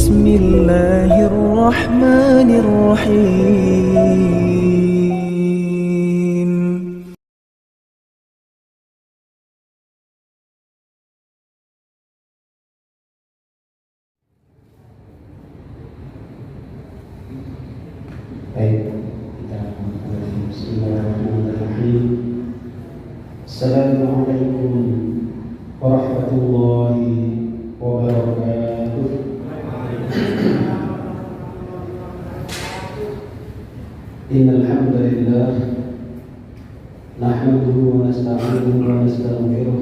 بسم الله الرحمن الرحيم. Baik, kita mulai. Bismillahirrahmanirrahim. Assalamualaikum warahmatullahi wabarakatuh. Innal hamdalillah nahmaduhu wa nasta'inuhu wa nastaghfiruh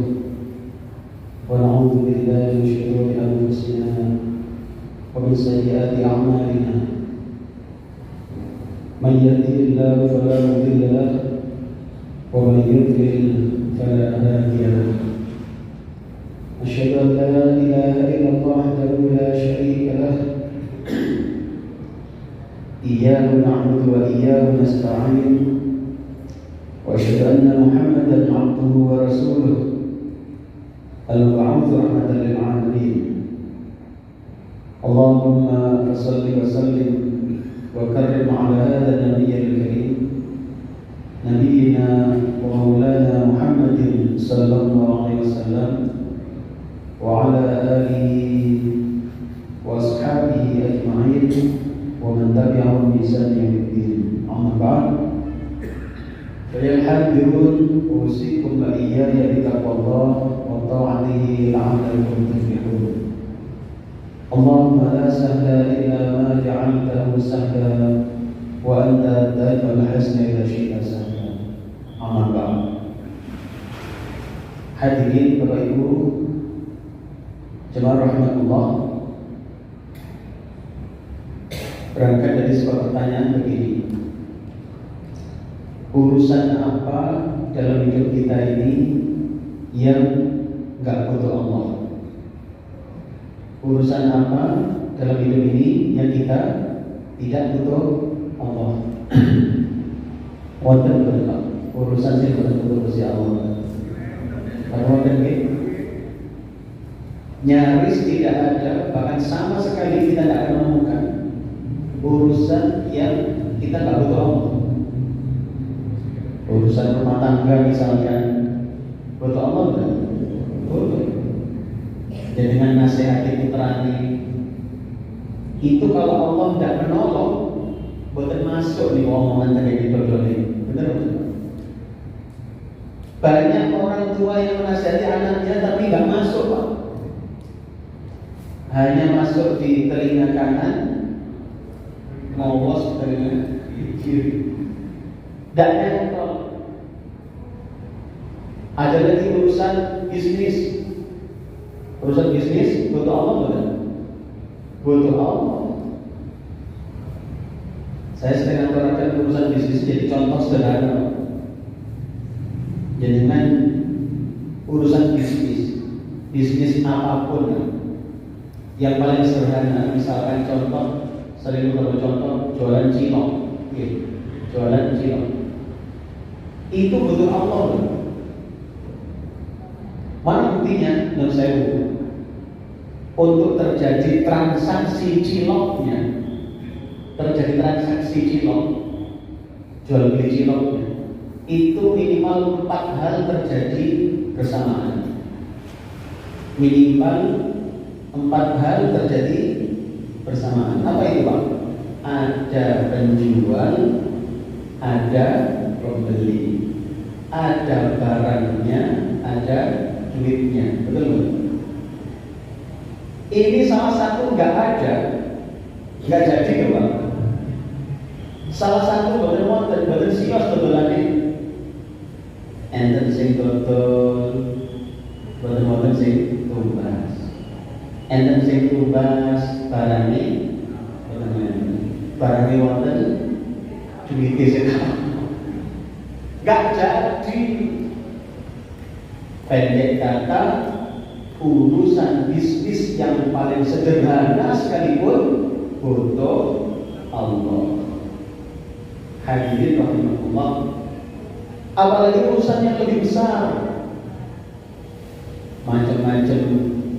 wa na'udzu billahi min shururi anfusina wa min sayyiati a'malina. من يهده الله فلا مضل له ومن يضلل فلا هادي له. أشهد أن لا إله إلا الله وحده لا شريك له إياه نعبد وإياه نستعين وأشهد أن محمدا عبده ورسوله المبعوث رحمة للعالمين. اللهم صل وسلم وكرم على هذا النبي الكريم نبينا ومولانا محمد صلى الله عليه وسلم وعلى آله وأصحابه أجمعين ومن تبعهم بإحسان إلى يوم الدين. أما بعد فيا الحاضرون أوصيكم وإياي بتقوى الله وطاعته لعلكم تفلحون. اللهم لا سهل إلا ما جعلته سهلا وأنت تجعل الحزن إذا شئت سهلا. أما بعد. Hadirin Bapak Ibu jemaah rahmatullah, berangkat dari sebuah pertanyaan begini: urusan apa dalam hidup kita ini yang nggak butuh Allah? Urusan apa dalam hidup ini yang kita tidak butuh Allah? Wonten berapa urusan yang butuh si Allah? Wonten nyaris tidak ada, bahkan sama sekali kita tidak akan menemukan urusan yang kita tidak butuh Allah. Urusan rumah tangga misalkan, butuh Allah kan? Butuh. Dan dengan nasihat putrani itu kalau Allah tidak menolong, bukan masuk di omongan tadi ini, benar? Banyak orang tua yang menasihati anaknya tapi nggak masuk, Pak. Hanya masuk di telinga kanan, ngowos telinga kiri. Tidak nempel. Ada lagi urusan bisnis. Urusan bisnis butuh Allah bukan? Butuh Allah. Saya sering mengatakan urusan bisnis jadi contoh sederhana. Jangan urusan bisnis apapun yang paling sederhana, misalkan contoh, sering kalau contoh jualan cilok, jualan cilok, itu butuh Allah bukan? Mana buktinya? Menurut saya untuk terjadi transaksi ciloknya, terjadi transaksi cilok, jual beli ciloknya, itu minimal 4 hal terjadi bersamaan. Minimal 4 hal terjadi bersamaan. Apa itu, Pak? Ada penjual, ada pembeli, ada barangnya, ada duitnya, betul? Ini salah satu nggak ada, nggak jadi tuh, Pak. Salah satu betul sios betulannya, enten sing betul sing tumbas, enten sing tumbas barangnya wonten duitnya sing nggak jadi. Pendek kata, urusan bisnis yang paling sederhana sekalipun butuh Allah. Hadirin rahimahullah, apalagi urusan yang lebih besar, macam-macam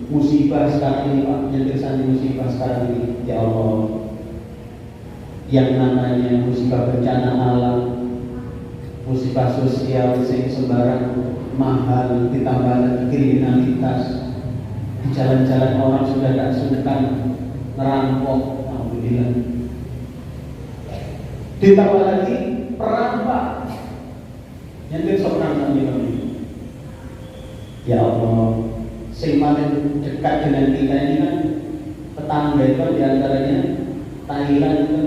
musibah sekarang ini Pak, yang tersandi musibah sekarang ini, ya Allah, yang namanya musibah bencana alam, musibah sosial, sing sembarang mahal, ditambah lagi kriminalitas, di jalan-jalan orang sudah tidak sungkan merampok, alhamdulillah. Ditambah lagi perang Pak, yang seorang kami. Ya Allah, sing paling dekat dengan kita ini kan tetangga itu diantaranya Thailand itu,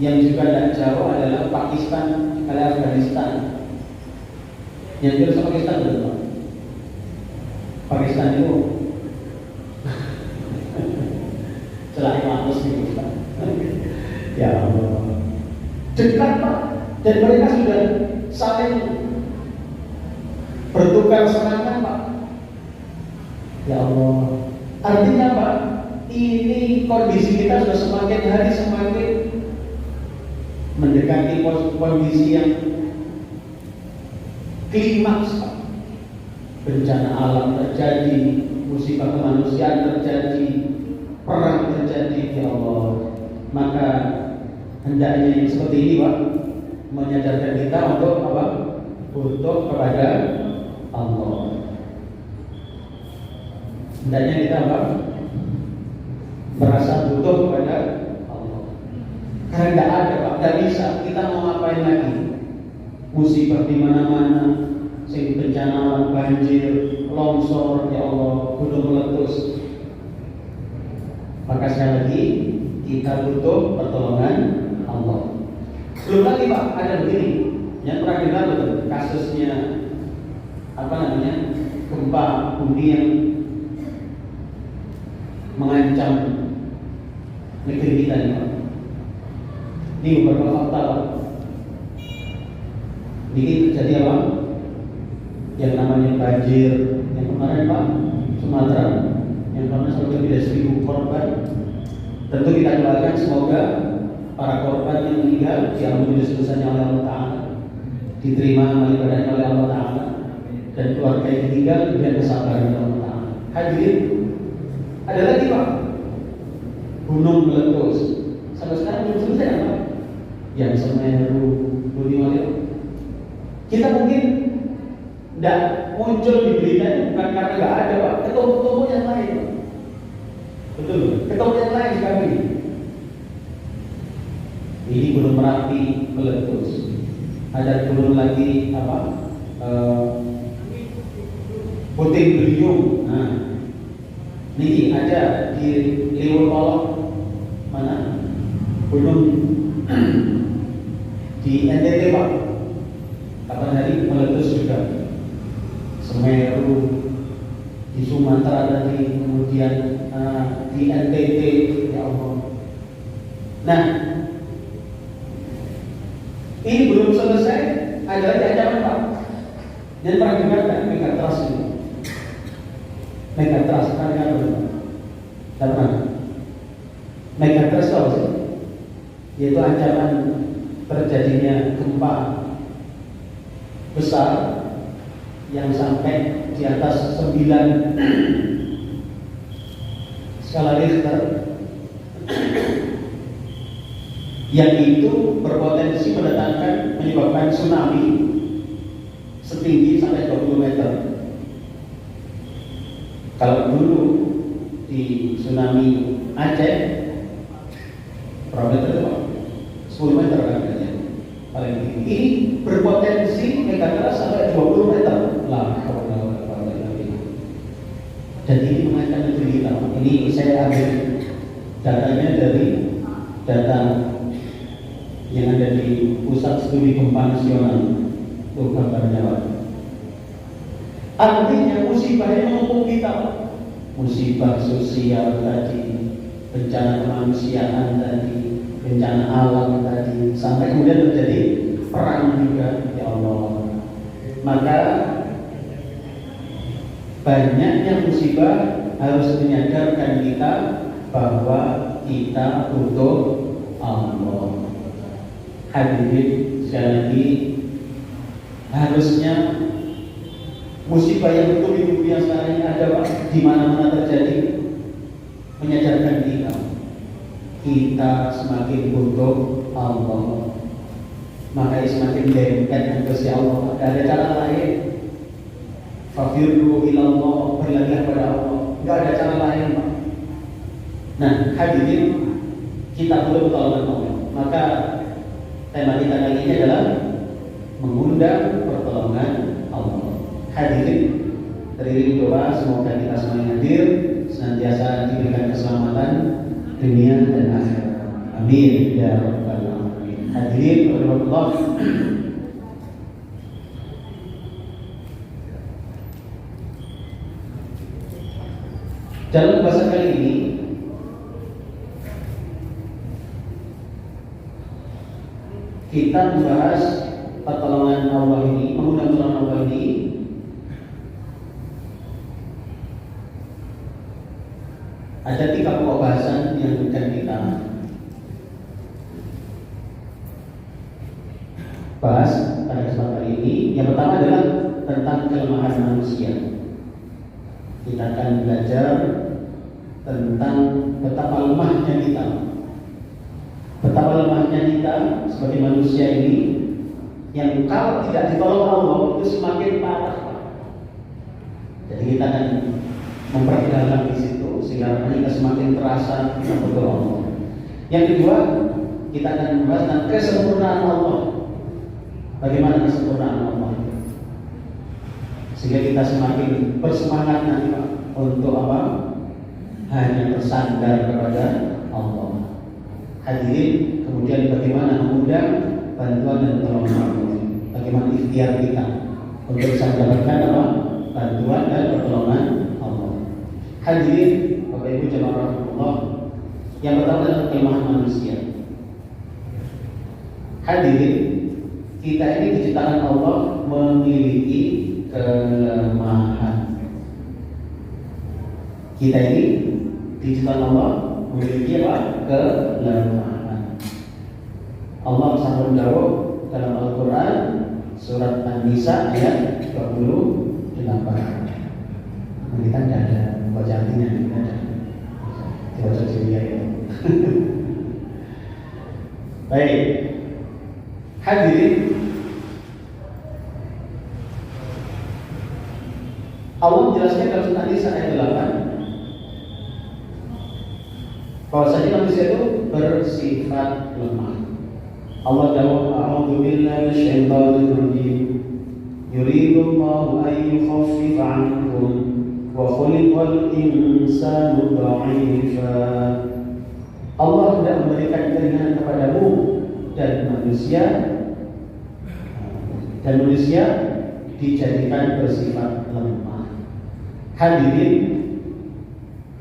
yang juga tidak jauh adalah Pakistan, adalah Afghanistan. Yang jelas Pakistan betul. Pakistan itu selain mampus itu Pak. Ya Allah, dekat Pak, dan mereka sudah saling bertukar serangan Pak. Ya Allah, artinya Pak, ini kondisi kita sudah semakin hari semakin mendekati kondisi yang klimaks Pak. Bencana alam terjadi, musibah kemanusiaan terjadi, perang terjadi, ya Allah. Maka hendaknya yang seperti ini Pak, menyadarkan kita untuk apa? Butuh kepada Allah. Hendaknya kita apa? Merasa butuh kepada Allah. Karena tidak ada Pak, tidak bisa. Kita mau ngapain lagi? Musibah di mana-mana, sing bencana banjir, longsor, ya Allah, gunung meletus. Maka sekali lagi kita butuh pertolongan Allah. Belum lagi Pak, ada begini, yang pernah dengar betul kasusnya apa namanya, gempa bumi yang mengancam negeri kita ini Pak. Ini beberapa fakta Pak. Ini terjadi apa? Yang namanya banjir yang kemarin Pak, Sumatera, yang kemarin sampai lebih dari 1.000 korban. Tentu kita doakan semoga para korban yang meninggal diampuni dosanya oleh Allah Ta'ala, diterima amal ibadahnya oleh Allah Ta'ala, dan keluarga yang meninggal diberikan kesabaran oleh Allah Ta'ala. Hadirin, ada lagi Pak, gunung meletus. Sampai sekarang belum selesai Pak. Yang Semeru, Gunung. Kita mungkin tidak muncul di berita bukan karena nggak ada Pak, ketemu yang lain Pak. Betul, ketemu yang lain kami. Ini Gunung Merapi meletus. Ada gunung lagi apa? Puting Beliung. Nah, ini ada di Liwur Polok, mana? Gunung di NTT Pak. Kapan hari meletus juga. Semeru di Sumatera tadi, kemudian di NTT, ya Allah. Nah, ini belum selesai, ada lagi ancaman Pak. Yang pernah dengar kan Megatrust ini? Megatrust, pernah dengar belum? Tidak pernah. Megatrust tahu sih? Yaitu ancaman terjadinya gempa besar yang sampai di atas 9 skala Richter, yang itu berpotensi menyebabkan tsunami setinggi sampai 20 meter. Kalau dulu di tsunami Aceh berapa meter itu Pak? 10 meter kan katanya paling tinggi. Ini berpotensi megatrust sampai 20 meter lah. Dan ini mengancam negeri kita. Ini saya ambil datanya dari data yang ada di Pusat Studi Gempa Nasional. Itu gambarnya Pak. Artinya musibah yang menghubung kita, musibah sosial tadi, bencana kemanusiaan tadi, bencana alam tadi, sampai kemudian terjadi perang juga, ya Allah. Maka banyaknya musibah harus menyadarkan kita bahwa kita butuh Allah. Hadirin sekali lagi, harusnya musibah yang betul di bumi yang sekarang ini ada Pak, di mana-mana terjadi, menyadarkan kita semakin butuh Allah. Makanya semakin dekat dengan Gusti Allah. Tidak ada cara lain. Fafirru ilallah, berlarilah pada Allah. Tidak ada cara lain Pak. Nah, hadirin, kita perlu pertolongan Allah. Maka tema kita kali ini adalah mengundang pertolongan Allah. Hadirin, teriring doa semoga kita semua yang hadir senantiasa diberikan keselamatan dunia dan akhirat. Amin ya rabbal alamin. Hadirin warahmatullahi. Dalam bahasa kali ini kita membahas pertolongan Allah ini, mengundang pertolongan Allah ini ada 3 pokok bahasan yang akan kita bahas pada kesempatan kali ini. Yang pertama adalah tentang kelemahan manusia. Kita akan belajar tentang betapa lemahnya kita, betapa lemahnya kita sebagai manusia ini, yang kalau tidak ditolong Allah itu semakin parah. Jadi kita akan memperdalam di situ sehingga kita semakin terasa kita butuh Allah. Yang kedua, kita akan membahas tentang kesempurnaan Allah. Bagaimana kesempurnaan Allah sehingga kita semakin bersemangat nanti Pak, untuk apa? Hanya bersandar kepada Allah. Hadirin, kemudian bagaimana mengundang bantuan dan pertolongan Allah. Bagaimana ikhtiar kita untuk bisa mendapatkan apa? Bantuan dan pertolongan Allah. Hadirin, Bapak Ibu jemaah rahmatullah, yang pertama adalah kelemahan manusia. Hadirin, kita ini diciptakan Allah memiliki kelemahan. Kita ini diciptakan Allah memiliki apa? Kelemahan. Allah sangat menjawab dalam Al-Quran surat An-Nisa ayat 28. Kita tidak ada baca artinya, tidak ada. Baca ceria ya. Baik, hadirin, Allah menjelaskan dalam surat An-Nisa ayat 8 bahwasanya manusia itu bersifat lemah. Allah jawab, a'udzu billahi minasyaitonir rajim. Yuridullahu an yukhaffifa 'ankum wa khuliqal insanu dha'ifa. Allah hendak memberikan keringanan kepadamu dan manusia dijadikan bersifat lemah. Hadirin,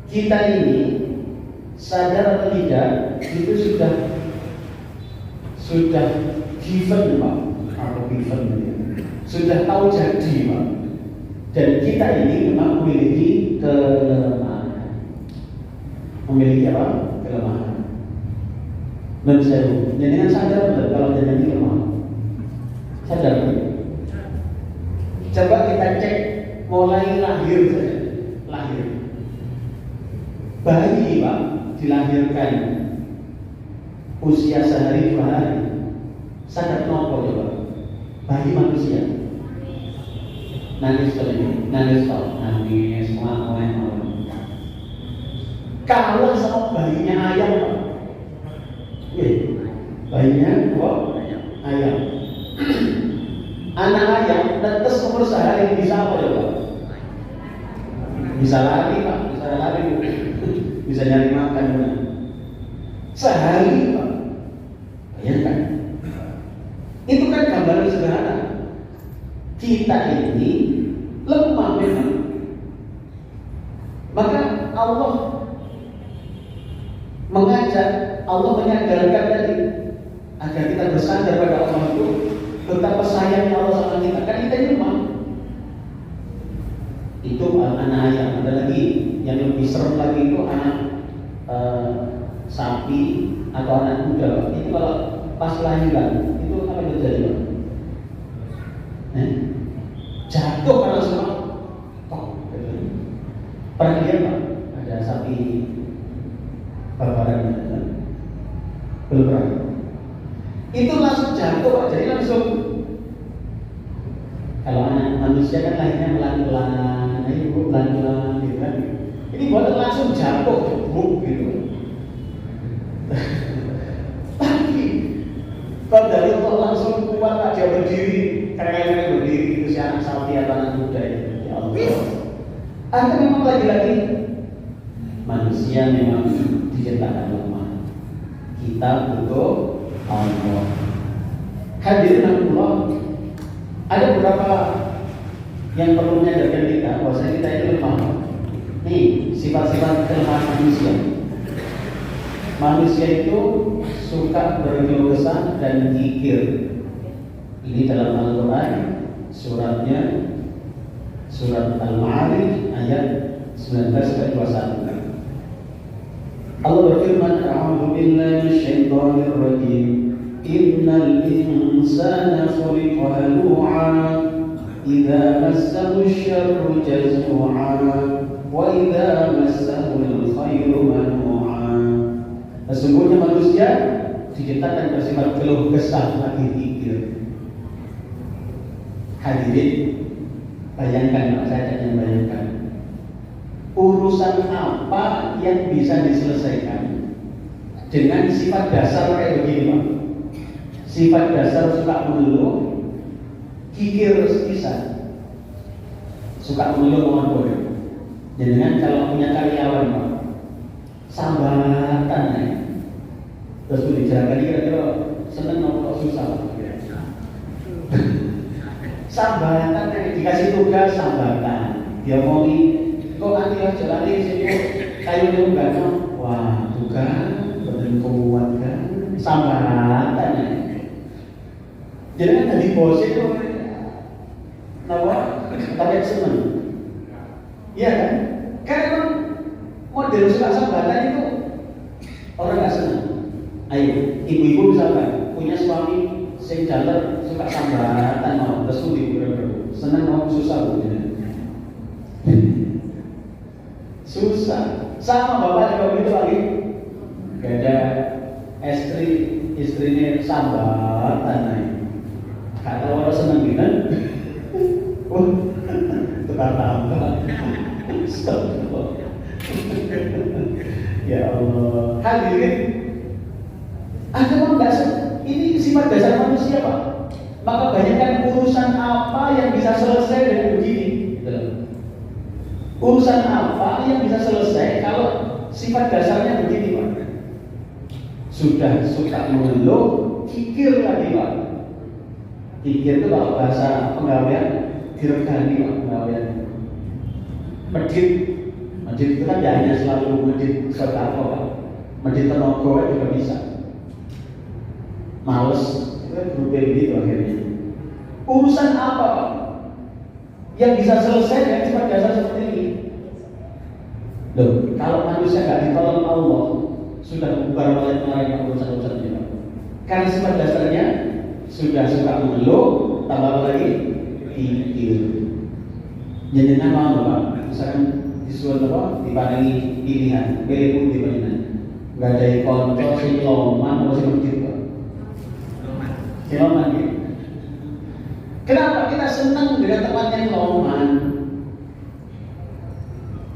kita ini sadar atau tidak itu sudah given Pak, atau given sudah tahu jadi Pak. Dan kita ini memang memiliki kelemahan. Memiliki apa? Kelemahan. Dan saya dengan sadar betul kalau jangan ini lemah. Sadar betul. Coba kita cek mulai lahir saja. Lahir. Bayi Pak dilahirkan usia sehari 2 hari. Sadar nopo coba. Bayi manusia. Nangis tadi, nangis ngomong. Kalah sama bayinya ayam Pak. Bayinya kok ayam. Anak ayam tetes umur sehari bisa apa coba? Bisa lari Pak, bisa lari, bisa nyari makan. Sehari Pak, bayangkan. Itu kan gambaran sederhana. Kita ini lemah memang. Maka Allah menyadarkan tadi agar kita bersandar pada Allah itu betapa sayangnya Allah sama kita. Kan kita ini lemah. Itu anak ayam. Ada lagi yang lebih serem lagi itu anak sapi atau anak kuda. Itu kalau pas lahiran itu apa yang terjadi? Jatuh karena semua Pernah lihat Pak, ada sapi babaran belum pernah. Itu langsung jatuh Pak, jadi langsung. Kalau anak manusia kan lahirnya pelan-pelan, ibu pelan-pelan gitu kan. Ini buat langsung jatuh, gitu. Tapi kalau dari Allah langsung kuat Pak, dia berdiri, karena berdiri itu si anak sapi atau anak muda itu. Ya Allah. Anda memang lagi-lagi manusia memang diciptakan lemah. Kita butuh Allah. Hadirin Allah, ada beberapa yang perlu menyadarkan kita bahwa kita itu lemah. Nih, sifat-sifat kelemahan manusia. Manusia itu suka berkeluh kesah dan kikir. Ini dalam Al-Quran, suratnya surat Al-Ma'arij ayat 19-21. Allah berfirman, "A'udzu billahi minasyaitonir rajim. Innal insana khuliqa halu'a, idza massahu asy-syarru jazua, wa idza massahu al-khairu manu'a." Sesungguhnya manusia diciptakan bersifat keluh kesah lagi kikir. Hadirin, bayangkan, saya hanya bayangkan urusan apa yang bisa diselesaikan dengan sifat dasar kayak begini Pak. Sifat dasar suka mengeluh, kikir bisa, suka mengeluh mohon boleh. Dengan kalau punya karyawan Pak, sambatan ya. Terus dijalankan kira-kira seneng atau susah Pak? Sambatan ya, dikasih tugas sambatan, dia ngomongi kok nanti ya jalan di sini kayu itu enggak no, wah bukan betul kuat kan sambatan ya. Jadi kan tadi bos itu nawa tapi seneng, iya kan? Karena memang model suka sambatan itu orang nggak seneng. Ayo, ibu-ibu misalkan punya suami sing jalan suka sambatan mau terus ibu seneng mau susah begini. Susah. Sama bapak juga begitu lagi. Gak ada istrinya sambatan naik. Kata orang seneng gitu. Tukar tambah. Ya Allah. Hadirin, ada orang nggak? Ini sifat dasar manusia Pak. Maka banyakkan urusan apa yang bisa selesai dengan begini. Urusan apa yang bisa selesai kalau sifat dasarnya begini Pak? Sudah suka mengeluh, kikir lagi Pak. Kikir itu kalau bahasa penggawean diregani Pak, penggawean. Medit itu kan tidak hanya selalu medit sodako Pak. Medit tenaga juga bisa. Males, itu berubah begitu akhirnya. Urusan apa Pak yang bisa selesai dengan sifat dasar seperti ini? Loh, kalau manusia nggak ditolong Allah, sudah bubar oleh mereka urusan-urusan kita. Karena sifat dasarnya sudah suka mengeluh, tambah lagi kikir. Jadi nama Pak, misalkan disuruh apa? Diparingi pilihan, pilih pun dipilihan. Nggak ada kontrol siloman atau siloman Pak. Siloman gitu. Kenapa kita senang dengan teman yang loman?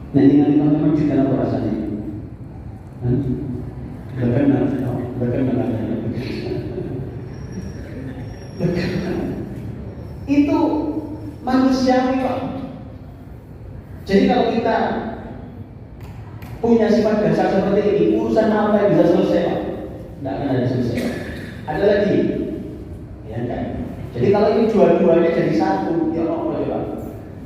Nah ini teman-teman di dalam rasanya. Itu manusiawi Pak. Jadi kalau kita punya sifat dasar seperti ini, urusan apa yang bisa selesai Pak? Tidak akan ada selesai. Ada lagi, ya kan? Jadi kalau ini dua-duanya jadi satu, ya Allah coba.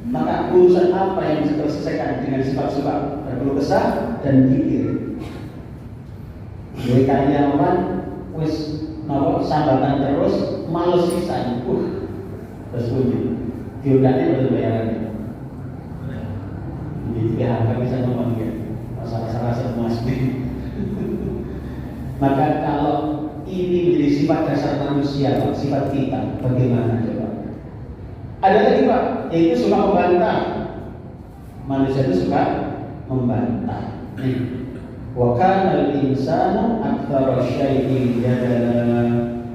Maka urusan apa yang bisa terselesaikan dengan sifat-sifat berkeluh kesah dan kikir. Dari karyawan, wis sambatan terus, males sisan, terus bunyi. Diundangnya betul bayarannya. Di PHK bisa ngomong ya, masalah-masalah semua sendiri. Maka kalau ini menjadi sifat dasar manusia, Pak, sifat kita, bagaimana coba? Ada lagi Pak, yaitu suka membantah. Manusia itu suka membantah. Nih, wa kana al-insanu aktsara syai'in jadala.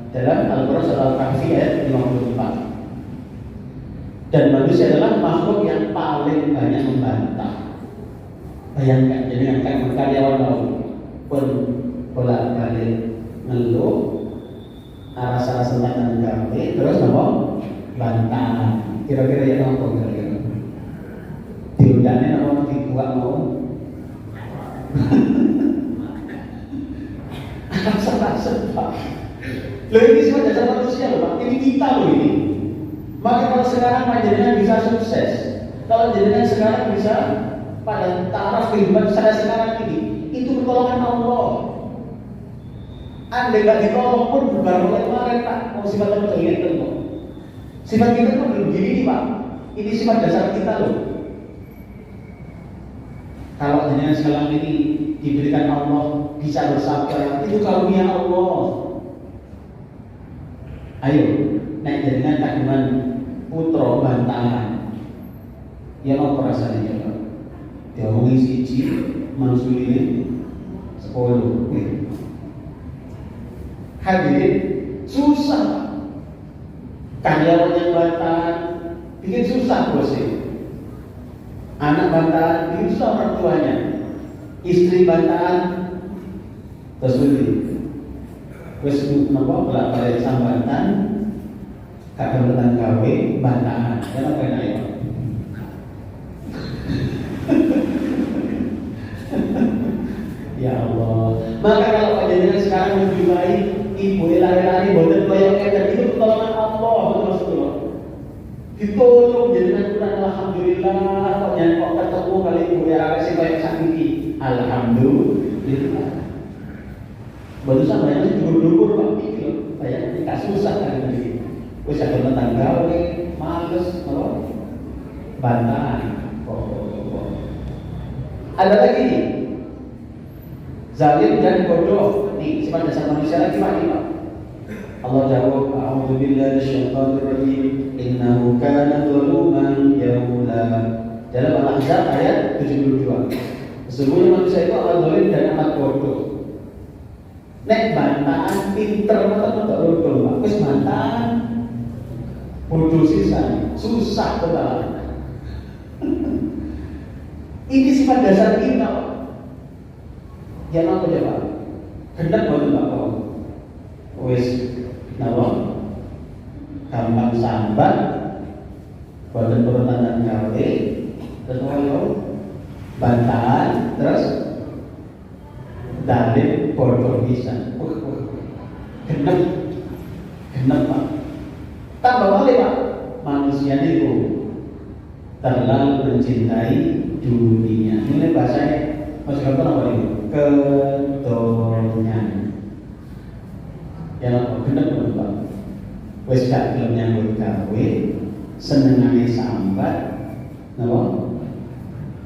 Dalam Al-Qur'an surah Al-Kahfi ayat 54. Dan manusia adalah makhluk yang paling banyak membantah. Bayangkan, jadi kan karyawan pun bolak-balik ngeluh arah-arah sempatan gawe terus nopo bantahan. Kira-kira ya nopo kira-kira diundangnya nopo dibuat mau rasa-rasa Pak. Loh ini semua dasar manusia loh Pak, ini kita loh ini. Maka kalau sekarang panjenengan bisa sukses, kalau jenengan sekarang bisa pada taraf kehidupan saya sekarang ini, itu pertolongan Allah. Andai gak ditolong pun baru kemarin Pak, mau sifat apa ingat kok. Sifat kita pun belum gini nih Pak. Ini sifat dasar kita loh. Kalau jenengan sekarang ini diberikan Allah bisa bersabar, itu karunia Allah. Ayo, naik jenengan kagungan putra bantahan. Ya apa rasanya coba? Diomongin siji, mangsuli 10. Hadirin, susah. Karyawan yang bantahan bikin susah bosnya. Anak bantahan bikin susah orang tuanya. Istri bantahan terus wis napa bolak-balik sambatan kadang tentang gawe bantahan. Kenapa enak ya? Ya Allah. Maka kalau panjenengan sekarang lebih baik ibu lari-lari boten koyo dan itu pertolongan Allah, betul Rasulullah. Ditolong jenengan Quran alhamdulillah kok jangan kok ketemu kali ibu ya sing koyo sakniki. Alhamdulillah. Baru sama yang dukur-dukur Pak iki kayak tidak susah kan iki. Wis ada tentang gawe, males apa? Bantahan. Ada lagi nih. Zalim dan bodoh. Nih, sifat dasar manusia lagi Pak. Allah jawab, "A'udzu billahi minasyaitonir rajim. Innahu kana zaluman jahula." Dalam Al-Ahzab ayat 72. Sesungguhnya manusia itu amat zalim dan amat bodoh. Nek bantahan pinter mata bodoh, Pak. Wis bantahan bodoh sisa, susah betul. Ini sifat dasar kita, Pak. Ya apa coba? Hendak boten Pak. Wis napa? Gampang sambat, boten pertanyaan gawe, terus koyo bantahan, terus dalil bodoh bisa. Genep Pak. Tambah balik Pak. Manusia itu terlalu mencintai dunia. Ini bahasanya masih apa ini? Kedonyan. Ya apa? Genep Pak. Wis gak gelem nyambut gawe, senengane sambat, napa?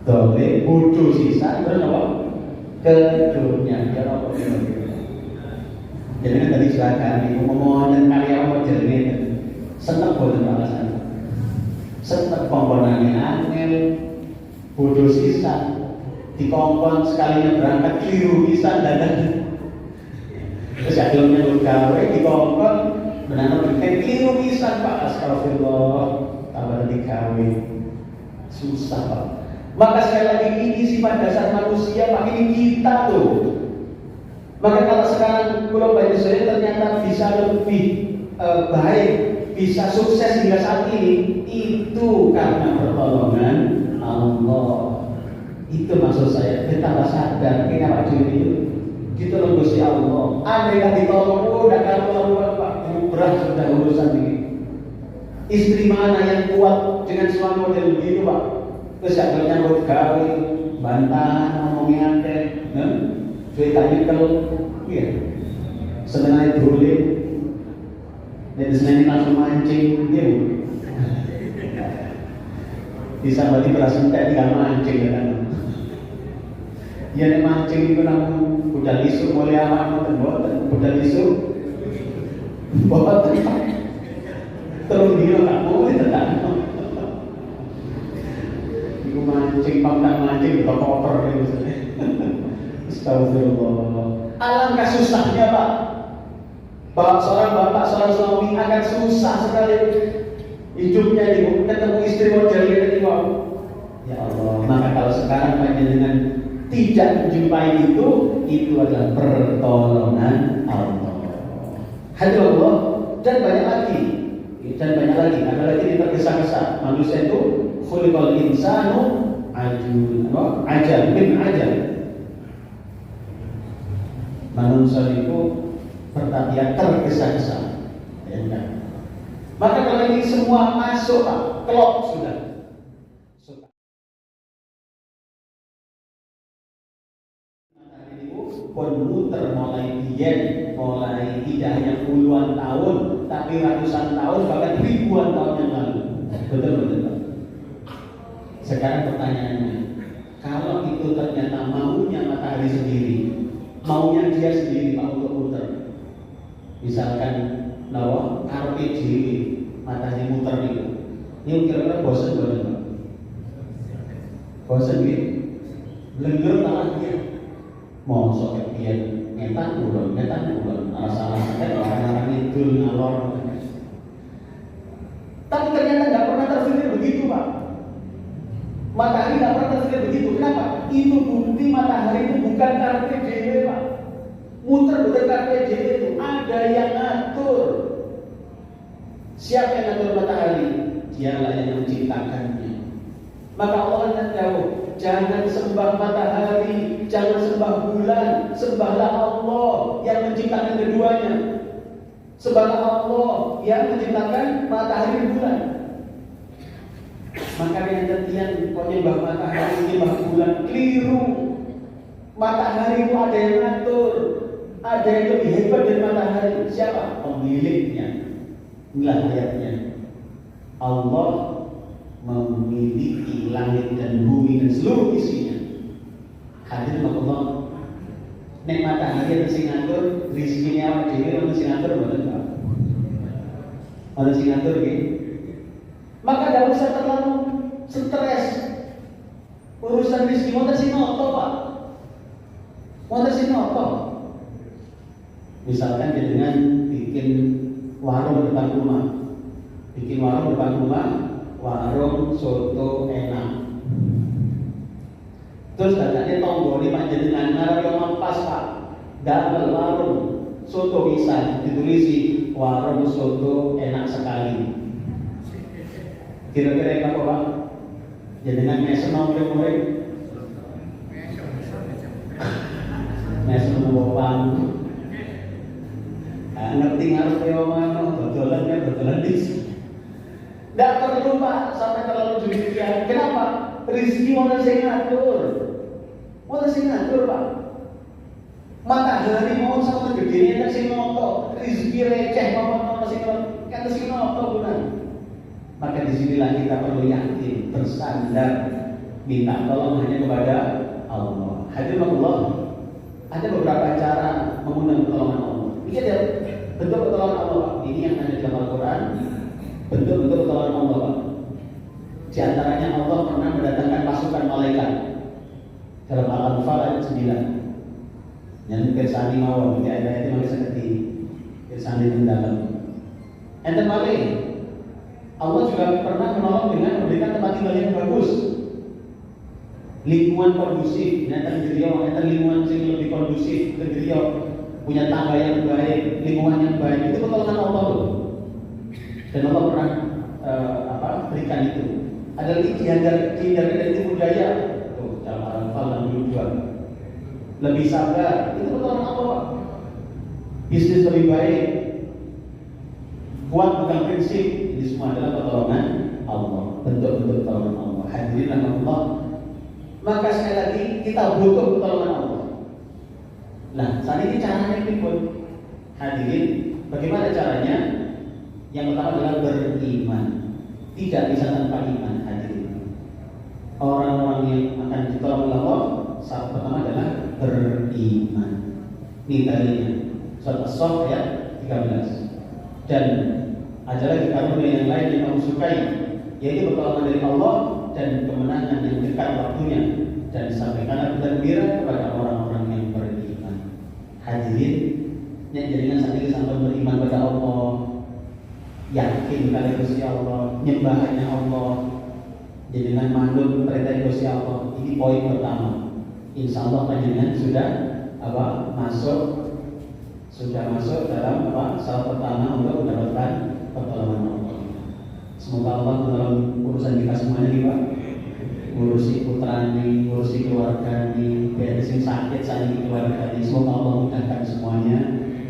Dole bodoh sisa terus napa? Kedonyan. Ya apa? Jadi kan tadi silakan ngomong dan karyawan jernih seneng boten alasan. Seneng komponannya angel, bodoh sisa. Dikongkon sekalinya berangkat keliru bisa dadan. Terus akhirnya lu gawe dikongkon benar-benar keliru bisa Pak. Astagfirullah, tambah digawe susah Pak. Maka sekali lagi ini sifat dasar manusia Pak, ini kita tuh. Maka kalau sekarang Pulau Bayu saya ternyata bisa lebih baik, bisa sukses hingga saat ini, itu karena pertolongan Allah. Itu maksud saya, kita tak sadar kita Pak Juri itu ditolong Gusti Allah. Andai kan ditolong, udah karuan Pak, berat sudah urusan ini. Istri mana yang kuat dengan suami model begitu Pak? Terus yang nyambut gawe, bantahan, ngomongin ante, cerita nyekel, iya. Sebenarnya boleh, dan sebenarnya langsung mancing, dia bisa balik berasal kayak tinggal mancing kan? Ya nih mancing itu namun udah lisu mulai amat nonton udah lisu, buat terus dia tak boleh tetap. Iku mancing, pangkat mancing, kita koper susahnya Pak. Seorang bapak, seorang suami akan susah sekali hidupnya ini, ketemu istri model ini. Ya Allah, maka kalau sekarang panjenengan tidak menjumpai itu adalah pertolongan Allah. Hadir Allah dan banyak lagi, ada lagi yang tergesa-gesa. Manusia itu khuliqal insanu ajal. Manusia itu perhatian tergesa-gesa. Ya, maka kalau ini semua masuk Pak, klop sudah. Pun muter mulai tidak hanya puluhan tahun, tapi ratusan tahun, bahkan ribuan tahun yang lalu. Betul. Sekarang pertanyaannya, kalau itu ternyata maunya matahari sendiri, maunya dia sendiri Pak untuk muter. Misalkan nawa karepe dhewe matahari muter itu. Ini kira-kira bosan Pak. Bosan gitu. Lengger tangannya. Mosok kepian ngetan ulun, alasan-alasan orang-orang itu ngalor. Tapi ternyata nggak pernah terpikir begitu Pak. Matahari nggak pernah terpikir begitu. Kenapa? Itu bukti matahari itu bukan karpe dewe Pak. Muter bukan karpe dewe itu ada yang ngatur. Siapa yang ngatur matahari? Dialah yang menciptakannya. Maka Allah yang jauh. Jangan sembah matahari, jangan sembah bulan, sembahlah Allah yang menciptakan keduanya. Sembahlah Allah yang menciptakan matahari dan bulan. Maka yang ketian kau nyembah matahari, nyembah bulan, keliru. Matahari itu ada yang ngatur, ada yang lebih hebat dari matahari. Siapa? Pemiliknya. Inilah ayatnya. Allah memiliki langit dan bumi dan seluruh isinya. Hadir Allah. Nek matahari ada sing ngatur, rezekinya awak dhewe ono sing ngatur mboten Pak. Ono sing ngatur nggih. Maka tidak usah terlalu stres. Urusan rezeki wonten sing noto Pak. Wonten sing noto. Misalkan dengan bikin warung depan rumah. Warung soto enak. Terus katanya tombol di panjenengan ngarep yang pas Pak. Damel warung soto bisa ditulisi warung soto enak sekali. Kira-kira apa Pak? Jenengan mesen murid-murid. Mesen wong ngerti ngarep yo mana dodolan dis. Tidak perlu Pak sampai terlalu demikian. Kenapa? Rizki mau sing ngatur. Pak. Matahari mau sama gedenya tak sing noto. Rizki receh mau sing kan sing noto bukan. Maka disinilah kita perlu yakin, bersandar, minta tolong hanya kepada Allah. Hadir Allah. Ada beberapa cara mengundang pertolongan Allah. Ini ada bentuk pertolongan Allah. Ini yang ada dalam Al-Quran. Bentuk-bentuk pertolongan Allah Pak. Di antaranya Allah pernah mendatangkan pasukan malaikat dalam Al-Anfal ayat 9. Yang kersani mawon di ayat itu masih seperti kersani mendalam. Enten malih Allah juga pernah menolong dengan memberikan tempat tinggal yang bagus, lingkungan kondusif. Enten lingkungan yang lebih kondusif, punya tangga yang baik, lingkungan yang baik. Itu pertolongan Allah loh. Dan Allah pernah berikan itu. Ada lagi dihindarkan dari tipu daya. Tuh dalam Al-Anfal 62. Lebih sabar, itu pertolongan Allah. Bisnis lebih baik, kuat pegang prinsip. Ini semua adalah pertolongan Allah. Bentuk-bentuk pertolongan Allah. Hadirin Allah. Maka sekali lagi kita butuh pertolongan Allah. Nah, saat ini caranya pun hadirin, bagaimana caranya? Yang pertama adalah beriman. Tidak bisa tanpa iman, hadirin. Orang-orang yang akan ditolong oleh Allah, syarat pertama adalah beriman. Ini tadinya surat As-Saff ayat 13. Dan ada lagi karunia yang lain yang kamu sukai, yaitu pertolongan dari Allah dan kemenangan yang dekat waktunya, dan disampaikan gembira kepada orang-orang yang beriman. Hadirin, Nek jaringan sakit sampai beriman pada Allah, yakin kali Gusti Allah, nyembah hanya Allah, jaringan manut perintah Gusti Allah. Ini poin pertama. Insya Allah panjenengan sudah masuk dalam syarat pertama untuk mendapatkan pertolongan Allah. Semoga Allah menolong urusan kita semuanya nih Pak. Ngurusi putrani, ngurusi keluarga nih, beresin sakit saling keluarga nih. Semoga Allah mudahkan semuanya.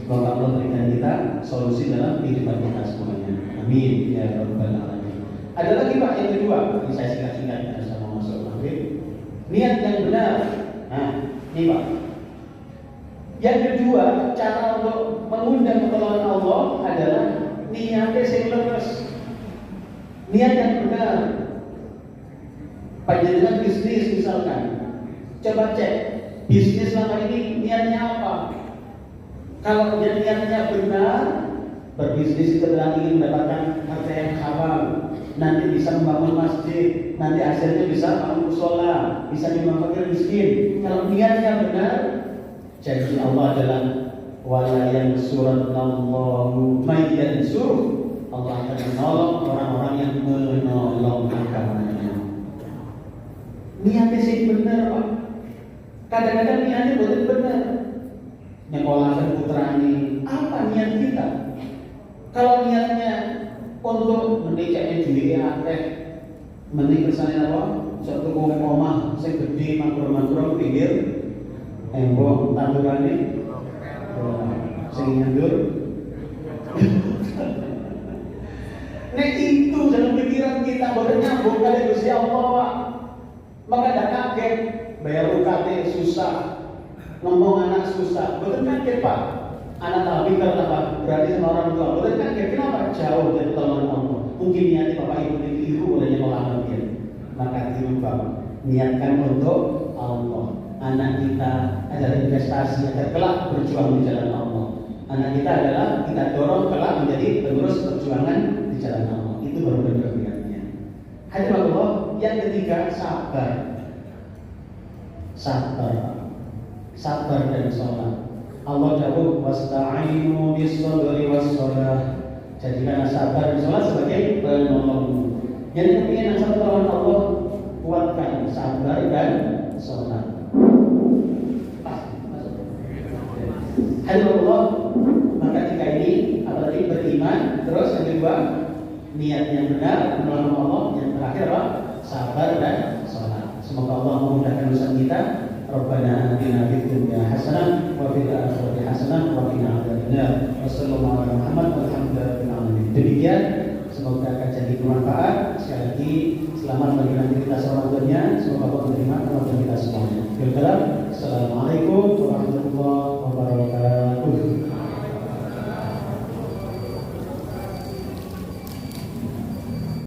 Semoga Allah berikan kita solusi dalam kehidupan kita semuanya. Amin ya rabbal alamin. Ada lagi Pak yang kedua, ini saya singkat-singkat karena saya mau masuk maghrib. Niat yang benar. Nah, ini Pak. Yang kedua, cara untuk mengundang pertolongan Allah adalah niatnya serius. Niat yang benar. Panjenengan bisnis misalkan, coba cek bisnis selama ini niatnya apa. Kalau niatnya benar, berbisnis itu adalah ingin mendapatkan harta yang halal, nanti bisa membangun masjid, nanti hasilnya bisa bangun mushola, bisa membangun fakir miskin. Kalau niatnya benar, janji Allah adalah wala yansurannallahu may yansur. Allah akan menolong orang-orang yang menolong agamanya. Niatnya sih benar Pak. Kadang-kadang niatnya boleh benar. Nyekolahkan putrani, apa niat kita? Kalau niatnya untuk mendekatnya duit akeh, mending kesannya apa? Satu omah, saya gede makro-makro pinggir, embong tandurannya, sing nyandur. Nek itu dalam pikiran kita boleh nyambung kali Gusti Allah Pak. Maka tidak kaget, bayar UKT susah, ngomong anak susah. Betul kaget Pak, anak tahu apa? Berarti sama orang tua. Betul kaget, kenapa jauh dari pertolongan Allah? Mungkin niatnya Bapak Ibu keliru oleh nyekolah bagian. Maka dirubah, niatkan untuk Allah. Anak kita adalah investasi agar kelak berjuang di jalan Allah. Anak kita adalah kita dorong kelak menjadi penerus perjuangan di jalan Allah. Itu baru benar niatnya. Hadirin Allah. Yang ketiga, sabar dan sholat. Allah jawab wasta'inu bis-sabri was-shalah. Jadikanlah sabar dan sholat sebagai penolongmu. Yang kepingin yang satu Allah kuatkan sabar dan sholat. Hadirin Allah, maka jika ini apalagi beriman, terus yang kedua niat yang benar menolong Allah, yang terakhir apa? Sabar dan sholat. Semoga Allah memudahkan urusan kita. Rabbana atina fid dunya hasanah wa fil akhirati hasanah wa qina adzabannar. Wassallallahu ala Muhammad walhamdulillahi rabbil alamin. Demikian, semoga akan jadi bermanfaat. Sekali lagi selamat bagi nanti kita Ramadannya. Semoga Allah menerima Ramadan kita semuanya. Assalamualaikum warahmatullahi wabarakatuh.